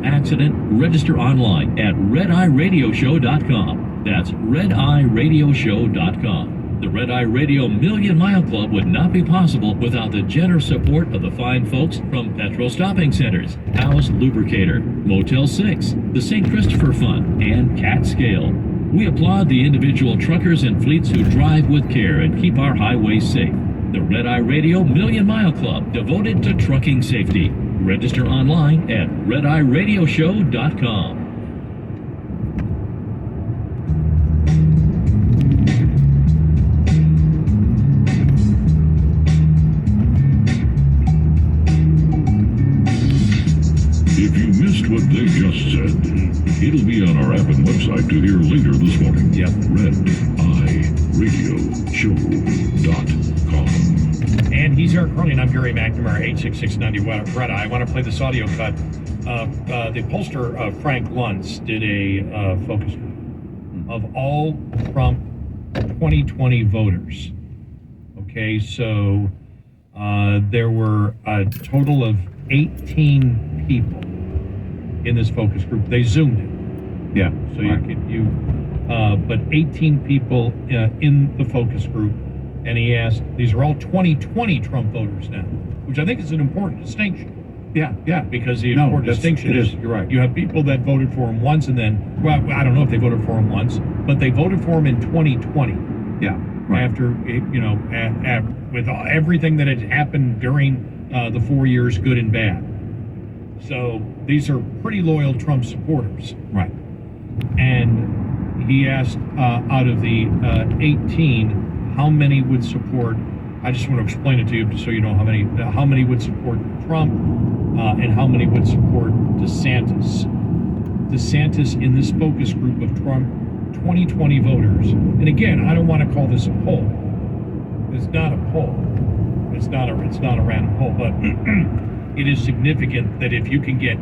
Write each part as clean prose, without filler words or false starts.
Accident, register online at redeyeradioshow.com. That's redeyeradioshow.com. The Red Eye Radio Million Mile Club would not be possible without the generous support of the fine folks from Petrol Stopping Centers, House Lubricator, Motel 6, the St. Christopher Fund, and Cat Scale. We applaud the individual truckers and fleets who drive with care and keep our highways safe. The Red Eye Radio Million Mile Club, devoted to trucking safety. Register online at redeyeradioshow.com. If you missed what they just said, it'll be on our app and website to hear later this morning. Yep. redeyeradioshow.com. And he's Eric Carney, and I'm Gary McNamara, 86690 Red Eye. I want to play this audio cut. The pollster, Frank Luntz, did a focus group of all Trump 2020 voters. Okay, so there were a total of 18 people in this focus group. They zoomed it. Yeah. So but 18 people in the focus group. And he asked, these are all 2020 Trump voters now, which I think is an important distinction. Yeah. Because the important distinction is, you're right. You have people that voted for him once and then, well, I don't know if they voted for him once, but they voted for him in 2020. Yeah. Right. After, with everything that had happened during the 4 years, good and bad. So these are pretty loyal Trump supporters. Right. And he asked, out of the 18, how many would support, I just want to explain it to you so you know how many would support Trump and how many would support DeSantis. DeSantis in this focus group of Trump 2020 voters. And again, I don't want to call this a poll. It's not a poll. It's not a random poll, but it is significant that if you can get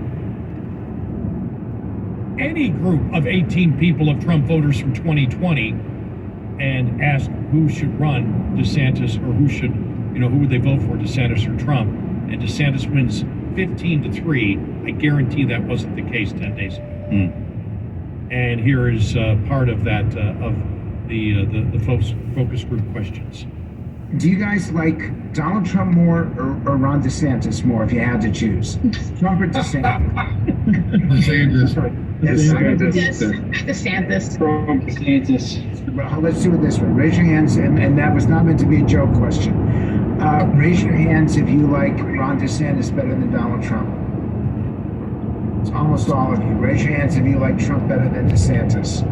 any group of 18 people of Trump voters from 2020 and ask who should run, DeSantis, or who would they vote for, DeSantis or Trump, and DeSantis wins 15-3, I guarantee that wasn't the case 10 days ago. And here is part of that, of the focus group questions. Do you guys like Donald Trump more or Ron DeSantis more if you had to choose? Trump or DeSantis? DeSantis. Trump, DeSantis. Well, let's do it this way. Raise your hands, and that was not meant to be a joke question. Raise your hands if you like Ron DeSantis better than Donald Trump. It's almost all of you. Raise your hands if you like Trump better than DeSantis.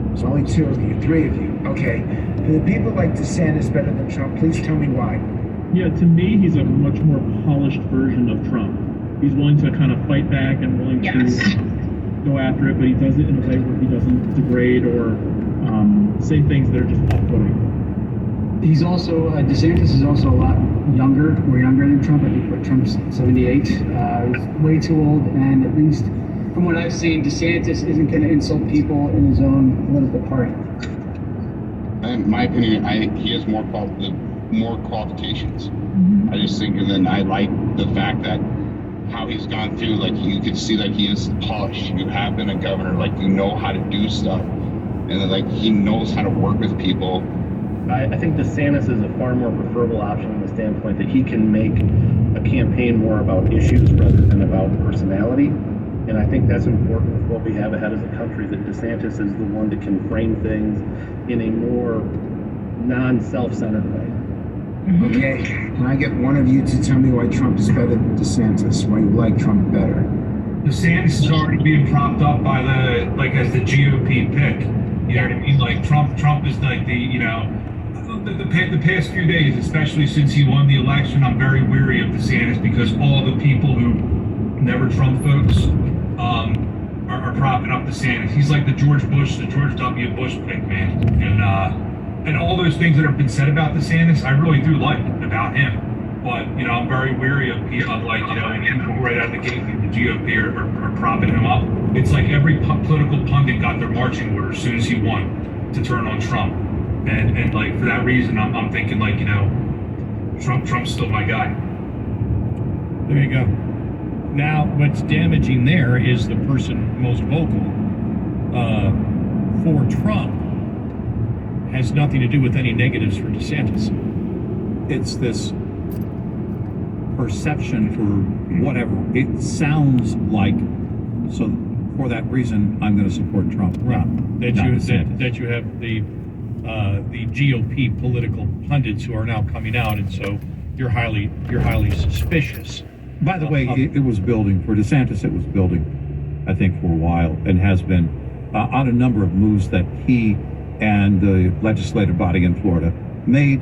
There's only 2 of you, 3 of you. Okay. For the people like DeSantis better than Trump, please tell me why. Yeah, to me, he's a much more polished version of Trump. He's willing to kind of fight back and willing to go after it, but he does it in a way where he doesn't degrade or say things that are just off-putting. He's also, DeSantis is also a lot younger, more younger than Trump. I think Trump's 78. He's way too old, and at least from what I've seen, DeSantis isn't going to insult people in his own political party. In my opinion, I think he has more qualifications. I just think, and then I like the fact that how he's gone through, like you could see that he is polished. You have been a governor, like you know how to do stuff, and then like he knows how to work with people. I think DeSantis is a far more preferable option from the standpoint that he can make a campaign more about issues rather than about personality. And I think that's important with what we have ahead as a country, that DeSantis is the one that can frame things in a more non-self-centered way. Okay, can I get one of you to tell me why Trump is better than DeSantis, why you like Trump better? DeSantis is already being propped up by as the GOP pick. You know what I mean? Like Trump is like the past few days, especially since he won the election, I'm very weary of DeSantis because all the people who never Trump folks are propping up DeSantis. He's like the George W. Bush pick, man. And all those things that have been said about DeSantis, I really do like about him. But, I'm very weary of people right out of the gate, the GOP are propping him up. It's like every political pundit got their marching order as soon as he won to turn on Trump. And like, for that reason, I'm thinking Trump's still my guy. There you go. Now, what's damaging there is the person most vocal for Trump has nothing to do with any negatives for DeSantis. It's this perception for whatever. It sounds like, so for that reason, I'm going to support Trump. Right. That not you DeSantis. that you have the GOP political pundits who are now coming out, and so you're highly suspicious. By the way, it was building for DeSantis. It was building, I think, for a while, and has been on a number of moves that he and the legislative body in Florida made,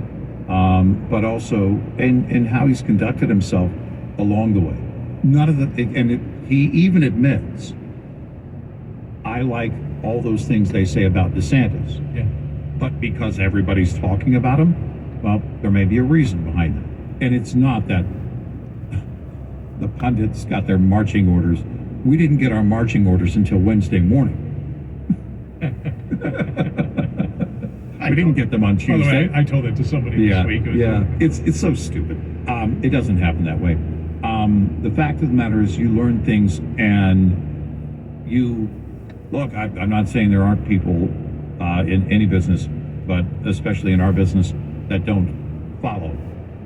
but also in how he's conducted himself along the way. None of the, he even admits, I like all those things they say about DeSantis. Yeah. But because everybody's talking about him, well, there may be a reason behind that. And it's not that the pundits got their marching orders. We didn't get our marching orders until Wednesday morning. We didn't get them on Tuesday. By the way, I told that to somebody this week. It's so stupid. It doesn't happen that way. The fact of the matter is, you learn things, and you look. I'm not saying there aren't people in any business, but especially in our business, that don't follow.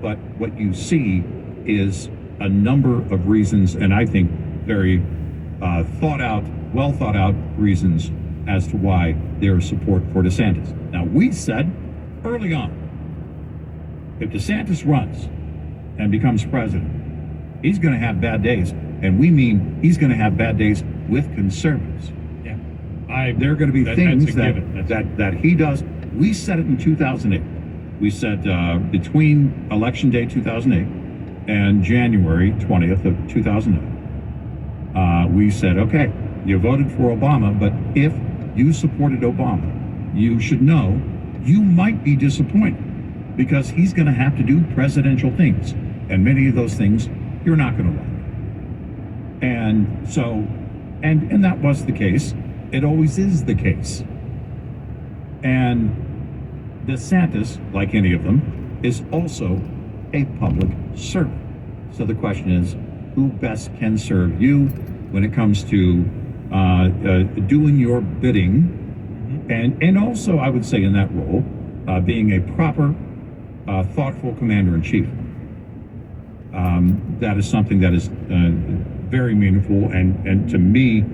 But what you see is a number of reasons, and I think very well thought out reasons as to why there is support for DeSantis. Now, we said early on, if DeSantis runs and becomes president, he's going to have bad days, and we mean he's going to have bad days with conservatives. Yeah, there are going to be things that that he does. We said it in 2008. We said between election day 2008 and January 20th of 2009, we said, okay, you voted for Obama, but if you supported Obama, you should know you might be disappointed because he's going to have to do presidential things, and many of those things you're not going to like. And so, and that was the case. It always is the case. And DeSantis, like any of them, is also a public servant. So the question is, who best can serve you when it comes to doing your bidding, and also, I would say, in that role, being a proper, thoughtful commander-in-chief. That is something that is very meaningful, and to me,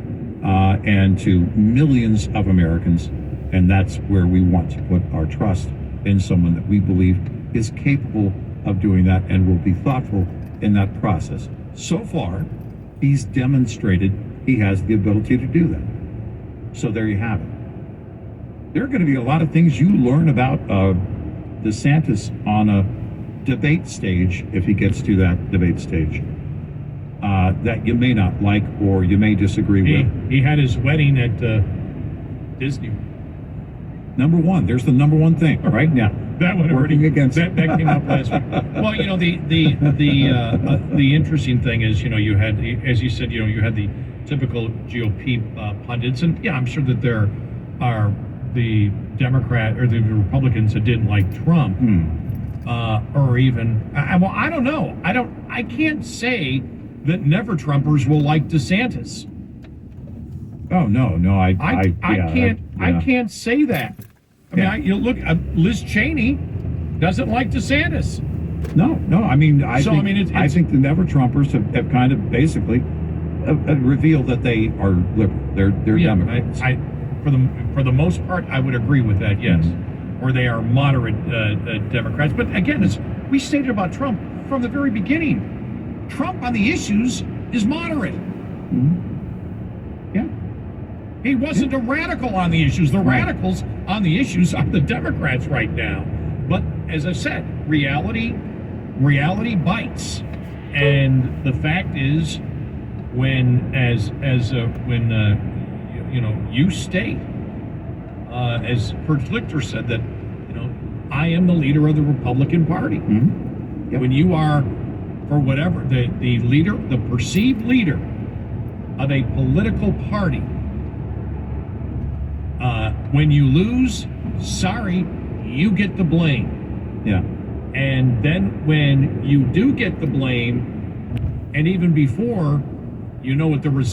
and to millions of Americans, and that's where we want to put our trust in someone that we believe is capable of doing that and will be thoughtful in that process. So far, he's demonstrated he has the ability to do that. So there you have it. There are going to be a lot of things you learn about DeSantis on a debate stage, if he gets to that debate stage, that you may not like or you may disagree with. He had his wedding at Disney. Number one, there's the number one thing right now. That one working against that came up last week. Well, you know, the interesting thing is, you know, you had, as you said, you know, you had the typical GOP pundits, and yeah, I'm sure that there are the Democrat or the Republicans that didn't like Trump, or even well, I don't know. I can't say that never Trumpers will like DeSantis. Oh no, I can't say that. I mean, you look, Liz Cheney doesn't like DeSantis. No. I mean, I think the never Trumpers have kind of basically revealed that they are liberal. They're Democrats. For the most part, I would agree with that. Yes, or they are moderate Democrats. But again, as we stated about Trump from the very beginning, Trump on the issues is moderate. Yeah. He wasn't a radical on the issues. The radicals on the issues are the Democrats right now. But as I said, reality bites. And the fact is, when you state, as Kurt Schlichter said, that, you know, I am the leader of the Republican Party. Yep. When you are, for whatever, the leader, the perceived leader of a political party, when you lose, sorry, you get the blame. Yeah. And then when you do get the blame, and even before, you know what the result